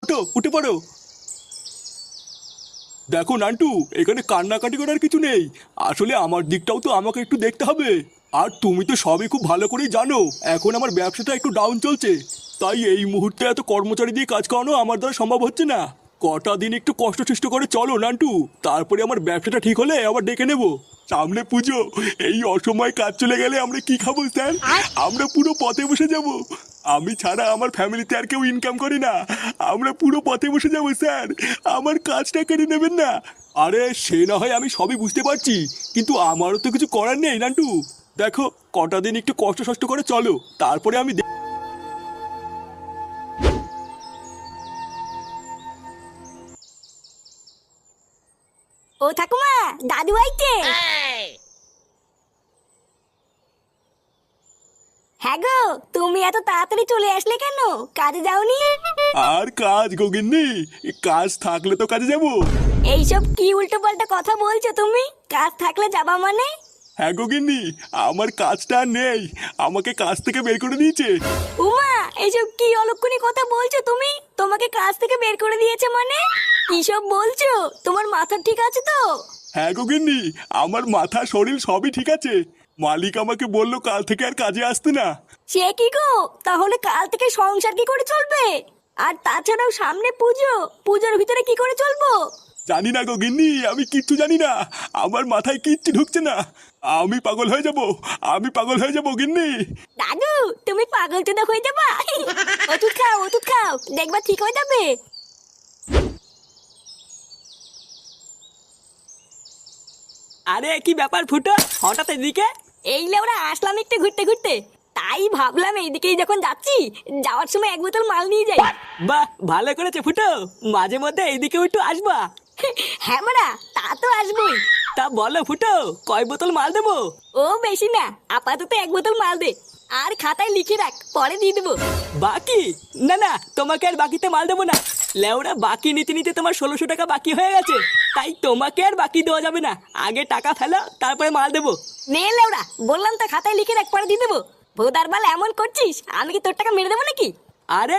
ওঠো, উঠে পড়ো। দেখো নান্টু, এখানে কান্নাকাটি করার কিছু নেই। আসলে আমার দিকটাও তো আমাকে একটু দেখতে হবে। আর তুমি তো সবই খুব ভালো করেই জানো, এখন আমার ব্যবসাটা একটু ডাউন চলছে। তাই এই মুহূর্তে এত কর্মচারী দিয়ে কাজ করানো আমার দ্বারা সম্ভব হচ্ছে না। কটা দিন একটু কষ্ট সৃষ্ট করে চলো নান্টু, তারপরে আমার ব্যবসাটা ঠিক হলে আবার ডেকে নেবো। সামনে পুজো, এই অসময়ে কাজ চলে গেলে আমরা কি খাবো স্যার? আমরা পুরো পথে বসে যাব। আমি ছাড়া আমার ফ্যামিলিতে আর কেউ ইনকাম করে না। আমরা পুরো পথে বসে যাবো স্যার। আমার কাজটা কেড়ে নেবেন না। আরে সে না হয় আমি সবই বুঝতে পারছি, কিন্তু আমারও তো কিছু করার নেই নান্টু। দেখো, কটা দিন একটু কষ্ট সষ্ট করে চলো, তারপরে আমি ও ঠাকুমা, দাদু আইতে। হ্যাঁ গো, তুমি এত তাড়াতাড়ি চলে আসলে কেন? কাজে যাওনি? আর কাজ গোগিন্নি, কাজ থাকলে তো কাজে যাবো। এইসব কি উল্টো পাল্টা কথা বলছো তুমি? কাজ থাকলে যাবা মানে? হ্যাঁ গোগিন্নি, আমার কাজটা আর নেই, আমাকে কাজ থেকে বের করে দিয়েছে। উমা, এইসব কি অলক্ষণী কথা বলছো তুমি? তোমাকে কাজ থেকে বের করে দিয়েছে মানে? কি সব বলছো? তোমার মাথা ঠিক আছে তো? হ্যাঁ গোগিন্নি, আমার মাথা শরীর সবই ঠিক আছে। মালিক আমাকে বললো কাল থেকে আর কাজে আসতে না। সে কি গো, তাহলে কাল থেকে সংসার কি করে চলবে? আর তাছাড়াও সামনে পুজো, পুজোর ভিতরে কি করে চলবো? জানি না গোগিন্নি, আমি কিচ্ছু জানি না। আমার মাথায় কিচ্ছু ঢুকছে না। আমি পাগল হয়ে যাব, আমি পাগল হয়ে যাবো গিন্নি। দাদু, তুমি পাগল চোদা হয়ে যাবা। ওষুধ খাও, ওষুধ খাও, দেখবা ঠিক হয়ে যাবে। আরে কি ব্যাপার ফুটো, হঠাৎ এদিকে? এই লেওরা আসলাম একটু ঘুরতে ঘুরতে, তাই ভাবলাম এইদিকেই যখন যাচ্ছি, যাওয়ার সময় এক বোতল মাল নিয়ে যাই। বাহ, ভালো করেছে ফুটো, মাঝে মধ্যে এইদিকেও একটু আসবা। হ্যাঁ মারা, তা তো আসবোই। তা বলো ফুটো, কয় বোতল মাল দেবো? ও বেশি না, আপাতত এক বোতল মাল দে। আর খাতায় লিখে রাখ, পরে দিয়ে দেবো। বাকি? না না, তোমাকে আর বাকিতে মাল দেবো না। লেওরা, বাকি নিতে নিতে তোমার 1600 টাকা বাকি হয়ে গেছে, তাই তোমাকে আর বাকি দেওয়া যাবে না। আগে টাকা ফেলো, তারপরে মাল দেবো। নে লেওরা, বললাম তো খাতায় লিখে রাখ, পরে দিয়ে দেবো। ভোদার বাল এমন করছিস, আমি কি তোর টাকা মেরে দেবো নাকি? আরে